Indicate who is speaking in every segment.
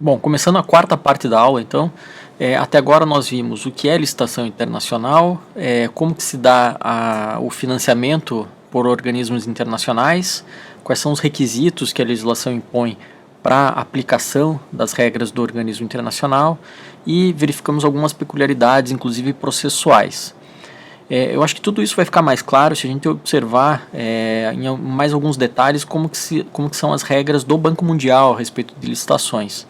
Speaker 1: Bom, começando a quarta parte da aula, então, até agora nós vimos o que é licitação internacional, como que se dá o financiamento por organismos internacionais, quais são os requisitos que a legislação impõe para a aplicação das regras do organismo internacional e verificamos algumas peculiaridades, inclusive processuais. Eu acho que tudo isso vai ficar mais claro se a gente observar em mais alguns detalhes como que são as regras do Banco Mundial a respeito de licitações.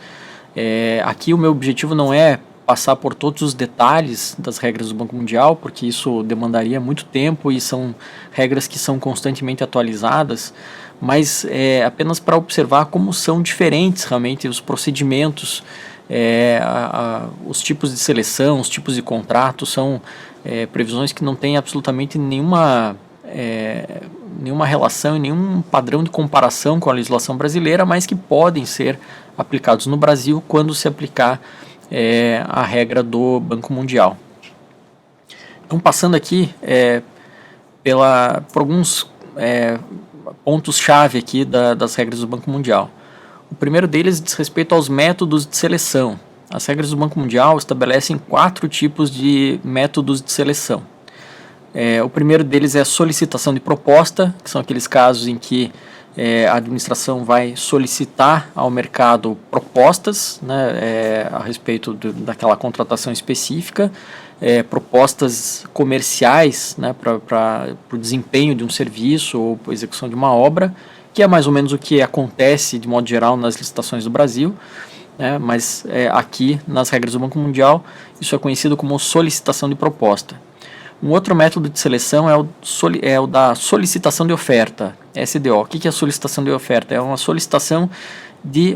Speaker 1: Aqui o meu objetivo não é passar por todos os detalhes das regras do Banco Mundial, porque isso demandaria muito tempo e são regras que são constantemente atualizadas, mas apenas para observar como são diferentes realmente os procedimentos, os tipos de seleção, os tipos de contrato, são previsões que não têm absolutamente nenhuma relação e nenhum padrão de comparação com a legislação brasileira, mas que podem ser aplicados no Brasil quando se aplicar a regra do Banco Mundial. Então, passando aqui por alguns pontos-chave aqui das regras do Banco Mundial. O primeiro deles diz respeito aos métodos de seleção. As regras do Banco Mundial estabelecem 4 tipos de métodos de seleção. O primeiro deles é a solicitação de proposta, que são aqueles casos em que a administração vai solicitar ao mercado propostas, né, a respeito daquela contratação específica, propostas comerciais, né, para o desempenho de um serviço ou para a execução de uma obra, que é mais ou menos o que acontece de modo geral nas licitações do Brasil, mas aqui nas regras do Banco Mundial isso é conhecido como solicitação de proposta. Um outro método de seleção é o da solicitação de oferta, SDO. O que é a solicitação de oferta? É uma solicitação de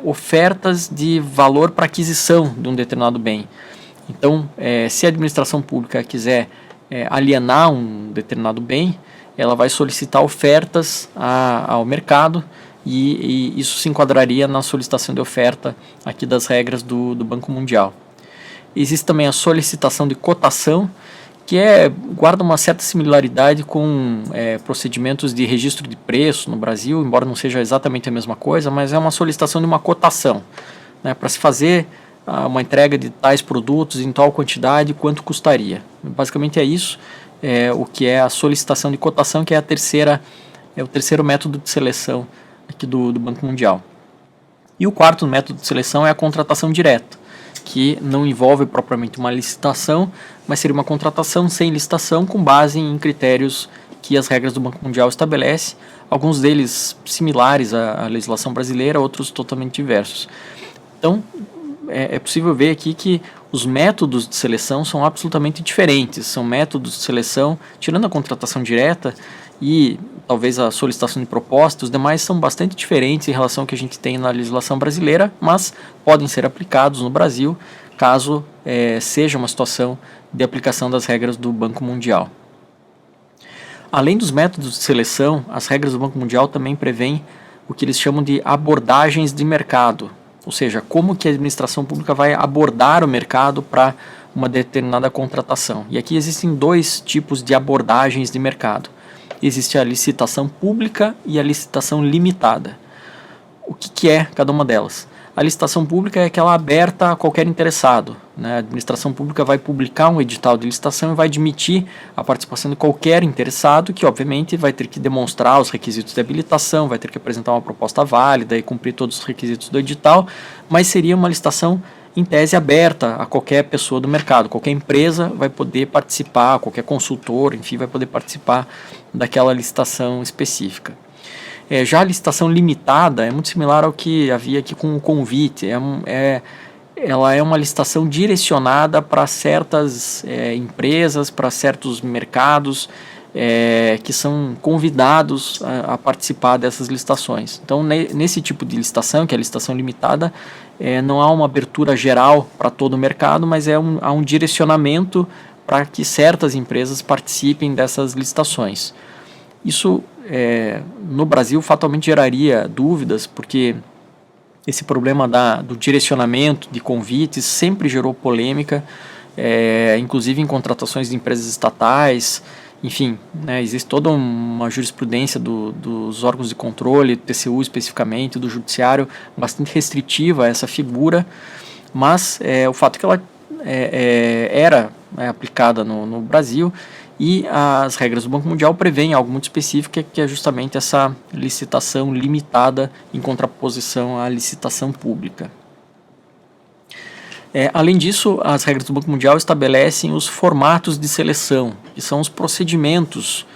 Speaker 1: ofertas de valor para aquisição de um determinado bem. Então, se a administração pública quiser alienar um determinado bem, ela vai solicitar ofertas ao mercado e isso se enquadraria na solicitação de oferta aqui das regras do Banco Mundial. Existe também a solicitação de cotação, que guarda uma certa similaridade com procedimentos de registro de preço no Brasil, embora não seja exatamente a mesma coisa, mas é uma solicitação de uma cotação, né, para se fazer uma entrega de tais produtos em tal quantidade, quanto custaria. Basicamente é isso, o que é a solicitação de cotação, que é o terceiro método de seleção aqui do Banco Mundial. E o quarto método de seleção é a contratação direta, que não envolve propriamente uma licitação, mas seria uma contratação sem licitação com base em critérios que as regras do Banco Mundial estabelecem, alguns deles similares à legislação brasileira, outros totalmente diversos. Então, é possível ver aqui que os métodos de seleção são absolutamente diferentes, são métodos de seleção, tirando a contratação direta e talvez a solicitação de proposta, os demais são bastante diferentes em relação ao que a gente tem na legislação brasileira, mas podem ser aplicados no Brasil, caso seja uma situação de aplicação das regras do Banco Mundial. Além dos métodos de seleção, as regras do Banco Mundial também prevêem o que eles chamam de abordagens de mercado, ou seja, como que a administração pública vai abordar o mercado para uma determinada contratação. E aqui existem 2 tipos de abordagens de mercado. Existe a licitação pública e a licitação limitada. O que é cada uma delas? A licitação pública é aquela aberta a qualquer interessado, né? A administração pública vai publicar um edital de licitação e vai admitir a participação de qualquer interessado, que obviamente vai ter que demonstrar os requisitos de habilitação, vai ter que apresentar uma proposta válida e cumprir todos os requisitos do edital, mas seria uma licitação em tese aberta a qualquer pessoa do mercado, qualquer empresa vai poder participar, qualquer consultor, enfim, vai poder participar daquela licitação específica. Já a licitação limitada é muito similar ao que havia aqui com o convite, ela é uma licitação direcionada para certas empresas, para certos mercados que são convidados a participar dessas licitações. Então, nesse tipo de licitação, que é a licitação limitada, não há uma abertura geral para todo o mercado, mas há um direcionamento para que certas empresas participem dessas licitações. Isso, no Brasil, fatalmente geraria dúvidas, porque esse problema do direcionamento de convites sempre gerou polêmica, inclusive em contratações de empresas estatais, enfim, né, existe toda uma jurisprudência dos órgãos de controle, do TCU especificamente, do judiciário, bastante restritiva a essa figura, mas o fato é que ela era aplicada no Brasil, e as regras do Banco Mundial prevêem algo muito específico, que é justamente essa licitação limitada em contraposição à licitação pública. Além disso, as regras do Banco Mundial estabelecem os formatos de seleção, que são os procedimentos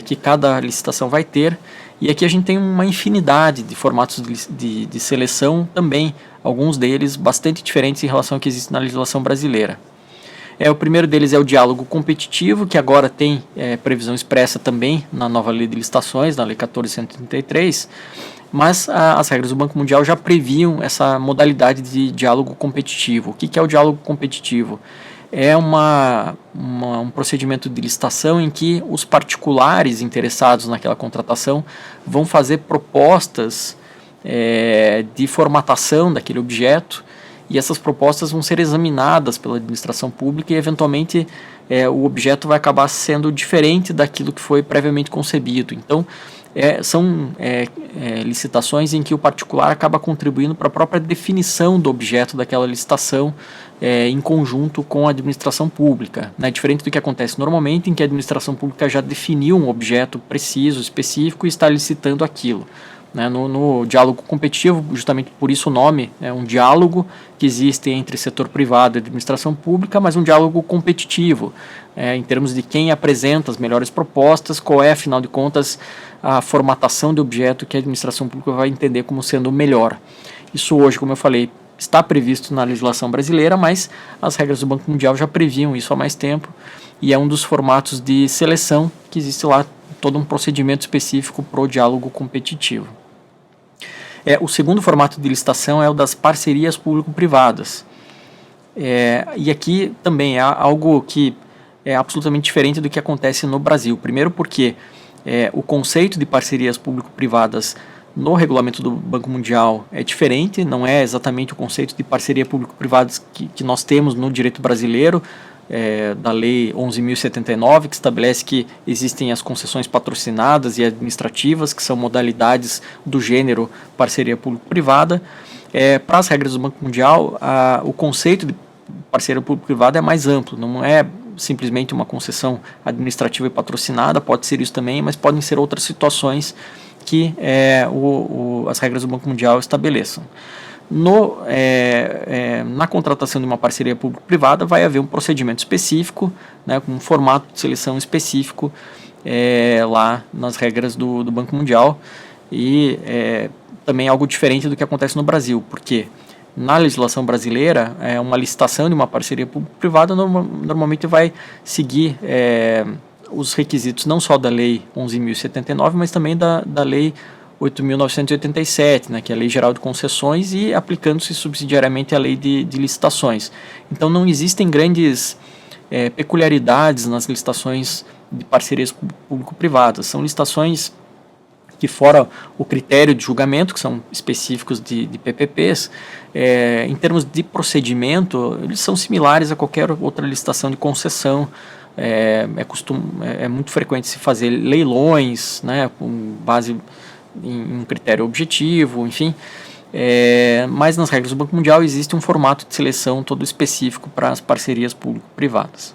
Speaker 1: que cada licitação vai ter, e aqui a gente tem uma infinidade de formatos de seleção também, alguns deles bastante diferentes em relação ao que existe na legislação brasileira. O primeiro deles é o diálogo competitivo, que agora tem previsão expressa também na nova lei de licitações, na lei 14.133, mas as regras do Banco Mundial já previam essa modalidade de diálogo competitivo. O que é o diálogo competitivo? É um procedimento de licitação em que os particulares interessados naquela contratação vão fazer propostas de formatação daquele objeto, e essas propostas vão ser examinadas pela administração pública e, eventualmente, o objeto vai acabar sendo diferente daquilo que foi previamente concebido. Então, são licitações em que o particular acaba contribuindo para a própria definição do objeto daquela licitação em conjunto com a administração pública, né? Diferente do que acontece normalmente, em que a administração pública já definiu um objeto preciso, específico, e está licitando aquilo. No diálogo competitivo, justamente por isso o nome, é um diálogo que existe entre setor privado e administração pública, mas um diálogo competitivo, em termos de quem apresenta as melhores propostas, qual é, afinal de contas, a formatação de objeto que a administração pública vai entender como sendo o melhor. Isso hoje, como eu falei, está previsto na legislação brasileira, mas as regras do Banco Mundial já previam isso há mais tempo, e é um dos formatos de seleção que existe lá, todo um procedimento específico para o diálogo competitivo. O segundo formato de licitação é o das parcerias público-privadas. E aqui também é algo que é absolutamente diferente do que acontece no Brasil. Primeiro porque o conceito de parcerias público-privadas no regulamento do Banco Mundial é diferente, não é exatamente o conceito de parceria público-privada que nós temos no direito brasileiro, da Lei 11.079, que estabelece que existem as concessões patrocinadas e administrativas, que são modalidades do gênero parceria público-privada. Para as regras do Banco Mundial, o conceito de parceria público-privada é mais amplo, não é simplesmente uma concessão administrativa e patrocinada, pode ser isso também, mas podem ser outras situações que as regras do Banco Mundial estabeleçam. Na contratação de uma parceria público-privada vai haver um procedimento específico, né, com um formato de seleção específico lá nas regras do Banco Mundial, e também algo diferente do que acontece no Brasil, porque na legislação brasileira uma licitação de uma parceria público-privada normalmente vai seguir os requisitos não só da Lei 11.079, mas também da Lei 8.987, né, que é a Lei Geral de Concessões, e aplicando-se subsidiariamente a Lei de Licitações. Então não existem grandes peculiaridades nas licitações de parcerias público-privadas. São licitações que, fora o critério de julgamento, que são específicos de PPPs, em termos de procedimento, eles são similares a qualquer outra licitação de concessão. É muito frequente se fazer leilões, né, com base em um critério objetivo, enfim, mas nas regras do Banco Mundial existe um formato de seleção todo específico para as parcerias público-privadas.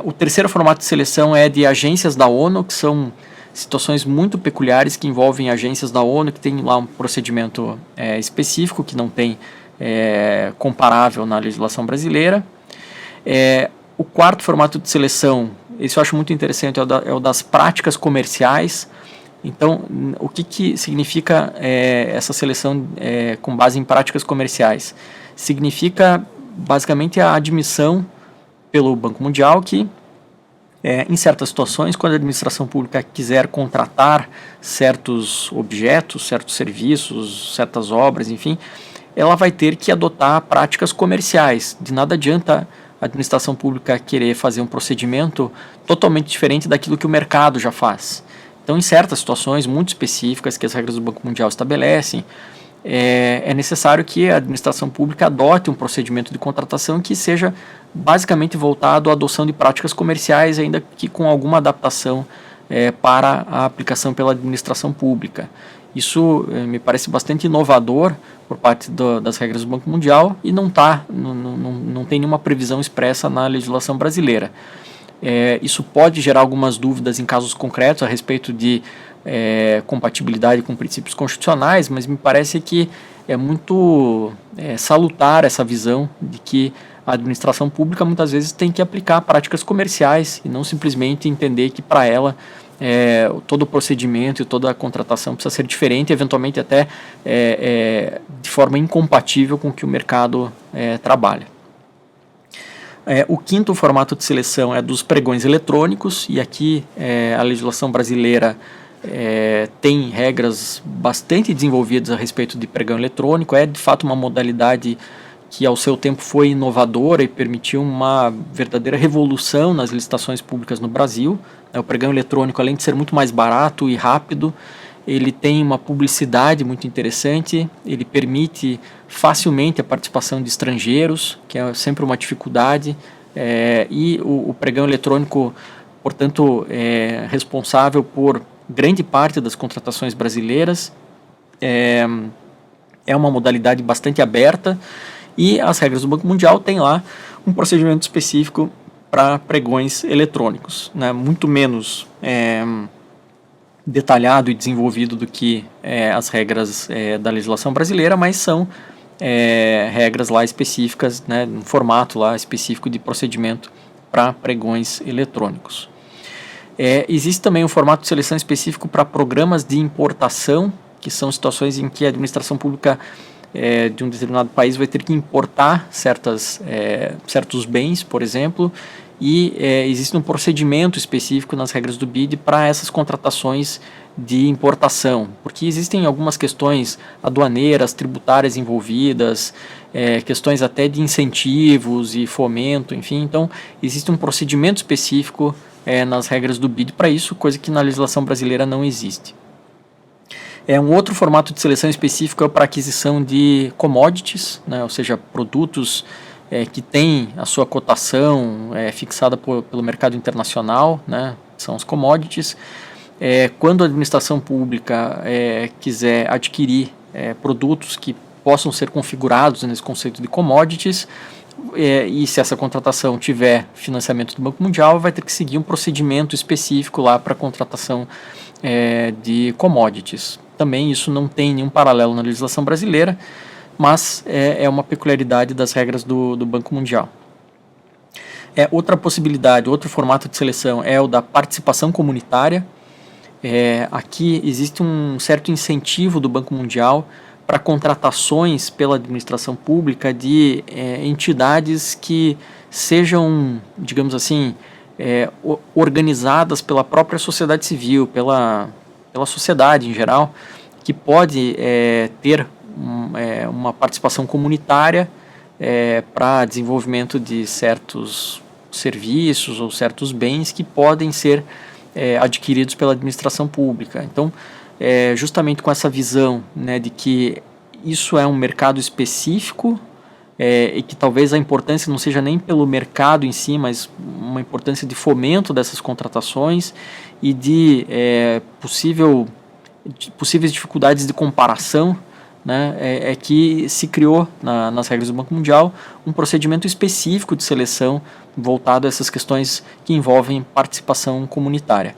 Speaker 1: O terceiro formato de seleção é de agências da ONU, que são situações muito peculiares que envolvem agências da ONU, que tem lá um procedimento específico, que não tem comparável na legislação brasileira. O quarto formato de seleção, esse eu acho muito interessante, é o das práticas comerciais. Então, o que significa essa seleção com base em práticas comerciais? Significa, basicamente, a admissão pelo Banco Mundial que, em certas situações, quando a administração pública quiser contratar certos objetos, certos serviços, certas obras, enfim, ela vai ter que adotar práticas comerciais. De nada adianta a administração pública querer fazer um procedimento totalmente diferente daquilo que o mercado já faz. Então, em certas situações muito específicas que as regras do Banco Mundial estabelecem, é necessário que a administração pública adote um procedimento de contratação que seja basicamente voltado à adoção de práticas comerciais, ainda que com alguma adaptação para a aplicação pela administração pública. Isso me parece bastante inovador por parte das regras do Banco Mundial e não tem nenhuma previsão expressa na legislação brasileira. Isso pode gerar algumas dúvidas em casos concretos a respeito de compatibilidade com princípios constitucionais, mas me parece que é muito salutar essa visão de que a administração pública muitas vezes tem que aplicar práticas comerciais e não simplesmente entender que para ela todo o procedimento e toda a contratação precisa ser diferente, eventualmente até de forma incompatível com o que o mercado trabalha. O quinto formato de seleção é dos pregões eletrônicos, e aqui a legislação brasileira tem regras bastante desenvolvidas a respeito de pregão eletrônico. É de fato uma modalidade que ao seu tempo foi inovadora e permitiu uma verdadeira revolução nas licitações públicas no Brasil. O pregão eletrônico, além de ser muito mais barato e rápido, ele tem uma publicidade muito interessante, ele permite facilmente a participação de estrangeiros, que é sempre uma dificuldade, e o pregão eletrônico, portanto, é responsável por grande parte das contratações brasileiras. É uma modalidade bastante aberta, e as regras do Banco Mundial têm lá um procedimento específico para pregões eletrônicos, né, muito menos detalhado e desenvolvido do que as regras da legislação brasileira, mas são regras lá específicas, né, um formato lá específico de procedimento para pregões eletrônicos. Existe também um formato de seleção específico para programas de importação, que são situações em que a administração pública de um determinado país vai ter que importar certos bens, por exemplo, e existe um procedimento específico nas regras do BID para essas contratações de importação, porque existem algumas questões aduaneiras, tributárias envolvidas, questões até de incentivos e fomento, enfim, então existe um procedimento específico nas regras do BID para isso, coisa que na legislação brasileira não existe. Um outro formato de seleção específico é para aquisição de commodities, né, ou seja, produtos que têm a sua cotação fixada pelo mercado internacional, né, são os commodities. Quando a administração pública quiser adquirir produtos que possam ser configurados nesse conceito de commodities, e se essa contratação tiver financiamento do Banco Mundial, vai ter que seguir um procedimento específico lá para a contratação de commodities. Também isso não tem nenhum paralelo na legislação brasileira, mas é uma peculiaridade das regras do Banco Mundial. Outra possibilidade, outro formato de seleção é o da participação comunitária. Aqui existe um certo incentivo do Banco Mundial para contratações pela administração pública de entidades que sejam, digamos assim, organizadas pela própria sociedade civil, pela sociedade em geral, que pode ter uma participação comunitária para desenvolvimento de certos serviços ou certos bens que podem ser adquiridos pela administração pública. Então, justamente com essa visão, né, de que isso é um mercado específico e que talvez a importância não seja nem pelo mercado em si, mas uma importância de fomento dessas contratações e de possíveis dificuldades de comparação, né, que se criou nas regras do Banco Mundial um procedimento específico de seleção voltado a essas questões que envolvem participação comunitária.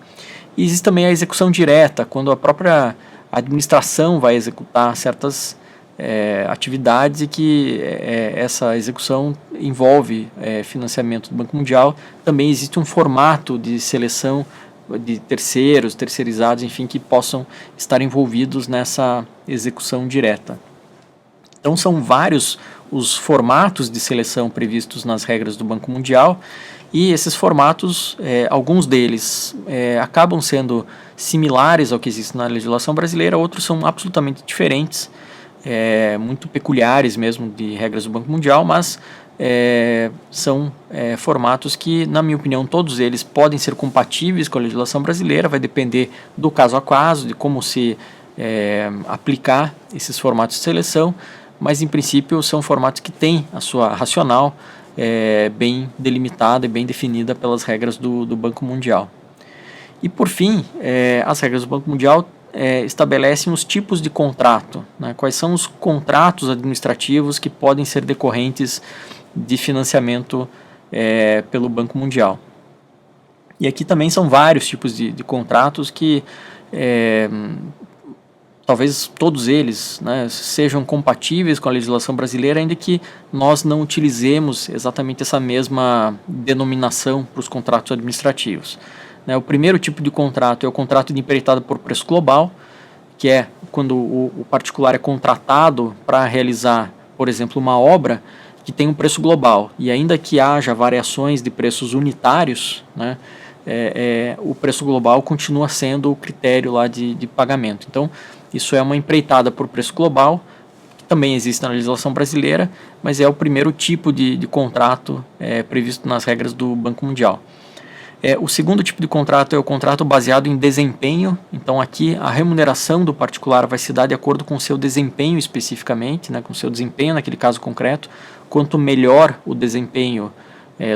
Speaker 1: E existe também a execução direta, quando a própria administração vai executar certas atividades e que essa execução envolve financiamento do Banco Mundial. Também existe um formato de seleção de terceirizados, enfim, que possam estar envolvidos nessa execução direta. Então são vários os formatos de seleção previstos nas regras do Banco Mundial, e esses formatos, alguns deles acabam sendo similares ao que existe na legislação brasileira, outros são absolutamente diferentes, muito peculiares mesmo de regras do Banco Mundial, mas são formatos que, na minha opinião, todos eles podem ser compatíveis com a legislação brasileira. Vai depender do caso a caso, de como se aplicar esses formatos de seleção, mas em princípio são formatos que têm a sua racional bem delimitada e bem definida pelas regras do Banco Mundial. E por fim, as regras do Banco Mundial estabelecem os tipos de contrato, né? Quais são os contratos administrativos que podem ser decorrentes de financiamento pelo Banco Mundial. E aqui também são vários tipos de contratos que talvez todos eles, né, sejam compatíveis com a legislação brasileira, ainda que nós não utilizemos exatamente essa mesma denominação para os contratos administrativos. O primeiro tipo de contrato é o contrato de empreitada por preço global, que é quando o particular é contratado para realizar, por exemplo, uma obra que tem um preço global, e ainda que haja variações de preços unitários, né, o preço global continua sendo o critério lá de pagamento. Então, isso é uma empreitada por preço global, que também existe na legislação brasileira, mas é o primeiro tipo de contrato previsto nas regras do Banco Mundial. O segundo tipo de contrato é o contrato baseado em desempenho. Então aqui a remuneração do particular vai se dar de acordo com o seu desempenho especificamente, né, com o seu desempenho naquele caso concreto. Quanto melhor o desempenho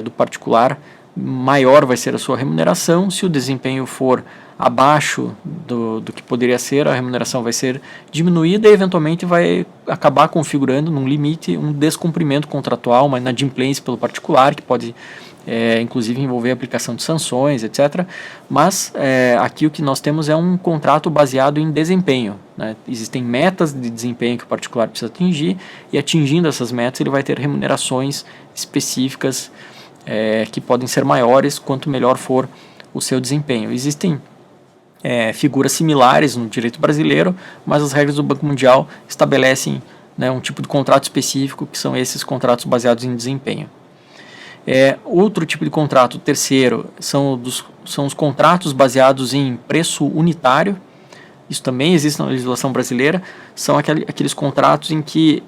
Speaker 1: do particular, maior vai ser a sua remuneração. Se o desempenho for abaixo do que poderia ser, a remuneração vai ser diminuída e eventualmente vai acabar configurando num limite um descumprimento contratual, uma inadimplência pelo particular, que pode inclusive envolver a aplicação de sanções, etc. Mas aqui o que nós temos é um contrato baseado em desempenho, né? Existem metas de desempenho que o particular precisa atingir, e atingindo essas metas ele vai ter remunerações específicas que podem ser maiores quanto melhor for o seu desempenho. Existem figuras similares no direito brasileiro, mas as regras do Banco Mundial estabelecem, né, um tipo de contrato específico, que são esses contratos baseados em desempenho. Outro tipo de contrato, terceiro, são os contratos baseados em preço unitário. Isso também existe na legislação brasileira. São aqueles contratos em que,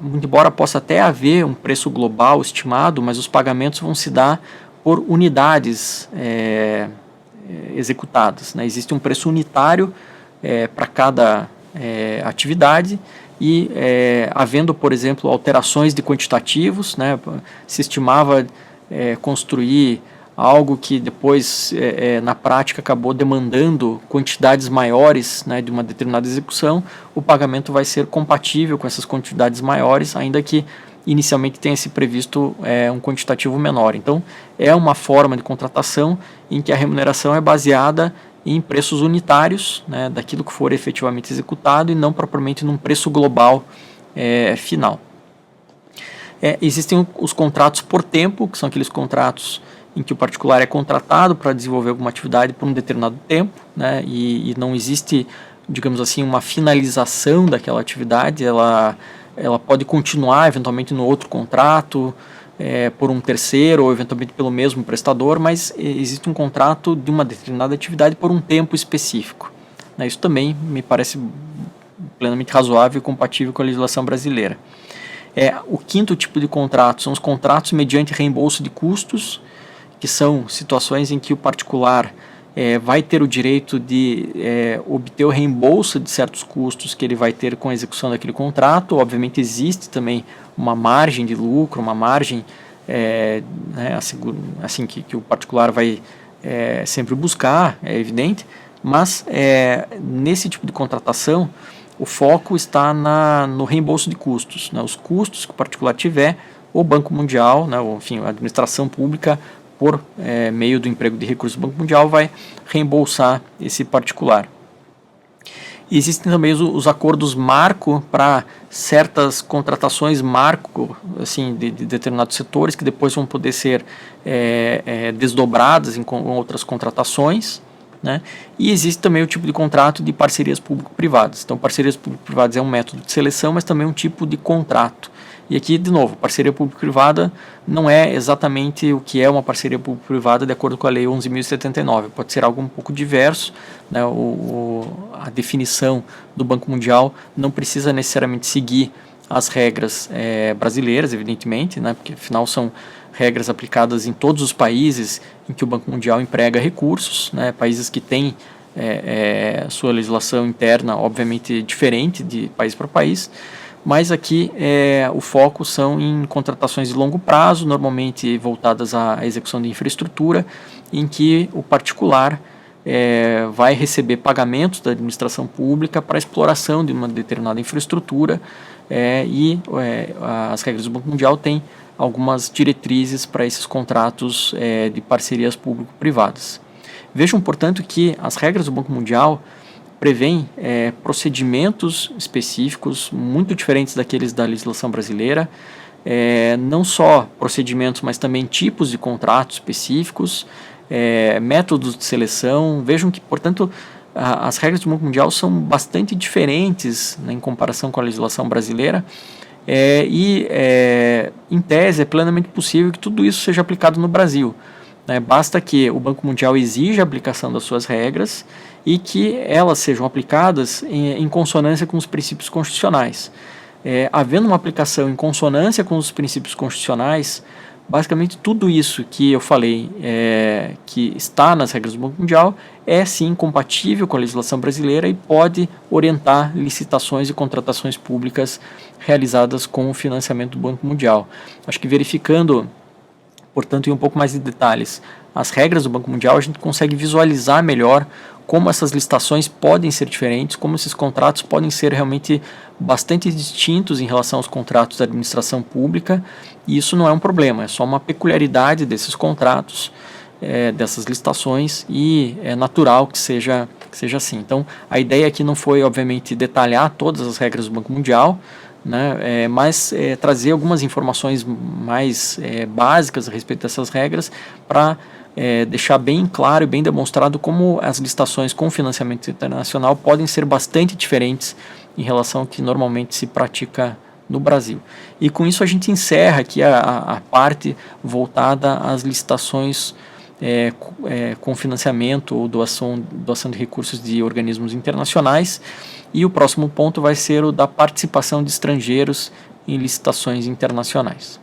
Speaker 1: muito embora possa até haver um preço global estimado, mas os pagamentos vão se dar por unidades executadas, né? Existe um preço unitário para cada atividade, e havendo, por exemplo, alterações de quantitativos, né, se estimava construir algo que depois, na prática, acabou demandando quantidades maiores, né, de uma determinada execução, o pagamento vai ser compatível com essas quantidades maiores, ainda que inicialmente tenha se previsto um quantitativo menor. Então, é uma forma de contratação em que a remuneração é baseada em preços unitários, né, daquilo que for efetivamente executado, e não propriamente num preço global final. Existem os contratos por tempo, que são aqueles contratos em que o particular é contratado para desenvolver alguma atividade por um determinado tempo, né, e não existe, digamos assim, uma finalização daquela atividade. Ela pode continuar eventualmente no outro contrato, por um terceiro, ou eventualmente pelo mesmo prestador, mas existe um contrato de uma determinada atividade por um tempo específico, né? Isso também me parece plenamente razoável e compatível com a legislação brasileira. O quinto tipo de contrato são os contratos mediante reembolso de custos, que são situações em que o particular vai ter o direito de obter o reembolso de certos custos que ele vai ter com a execução daquele contrato. Obviamente existe também uma margem de lucro, uma margem né, assim que o particular vai sempre buscar, é evidente, mas nesse tipo de contratação o foco está no reembolso de custos, né? Os custos que o particular tiver, o Banco Mundial, né, ou, enfim, a administração pública, por meio do emprego de recursos do Banco Mundial, vai reembolsar esse particular. E existem também os acordos marco para certas contratações marco, assim, de determinados setores, que depois vão poder ser desdobradas em outras contratações, né? E existe também o tipo de contrato de parcerias público-privadas. Então, parcerias público-privadas é um método de seleção, mas também um tipo de contrato. E aqui, de novo, parceria público-privada não é exatamente o que é uma parceria público-privada de acordo com a Lei 11.079. Pode ser algo um pouco diverso, né? A definição do Banco Mundial não precisa necessariamente seguir as regras brasileiras, evidentemente, né? Porque afinal são regras aplicadas em todos os países em que o Banco Mundial emprega recursos, né? Países que têm sua legislação interna, obviamente, diferente de país para país, mas aqui o foco são em contratações de longo prazo, normalmente voltadas à execução de infraestrutura, em que o particular vai receber pagamentos da administração pública para a exploração de uma determinada infraestrutura, as regras do Banco Mundial têm algumas diretrizes para esses contratos de parcerias público-privadas. Vejam, portanto, que as regras do Banco Mundial prevêem procedimentos específicos muito diferentes daqueles da legislação brasileira, não só procedimentos, mas também tipos de contratos específicos, métodos de seleção. Vejam que, portanto, as regras do Banco Mundial são bastante diferentes, né, em comparação com a legislação brasileira, em tese é plenamente possível que tudo isso seja aplicado no Brasil. Basta que o Banco Mundial exija a aplicação das suas regras e que elas sejam aplicadas em consonância com os princípios constitucionais. Havendo uma aplicação em consonância com os princípios constitucionais, basicamente tudo isso que eu falei que está nas regras do Banco Mundial é sim compatível com a legislação brasileira e pode orientar licitações e contratações públicas realizadas com o financiamento do Banco Mundial. Acho que verificando, portanto, em um pouco mais de detalhes, as regras do Banco Mundial, a gente consegue visualizar melhor como essas licitações podem ser diferentes, como esses contratos podem ser realmente bastante distintos em relação aos contratos da administração pública, e isso não é um problema, é só uma peculiaridade desses contratos, dessas licitações, e é natural que seja assim. Então, a ideia aqui não foi, obviamente, detalhar todas as regras do Banco Mundial, né, mas trazer algumas informações mais básicas a respeito dessas regras para deixar bem claro e bem demonstrado como as licitações com financiamento internacional podem ser bastante diferentes em relação ao que normalmente se pratica no Brasil. E com isso a gente encerra aqui a parte voltada às licitações com financiamento ou doação de recursos de organismos internacionais, e o próximo ponto vai ser o da participação de estrangeiros em licitações internacionais.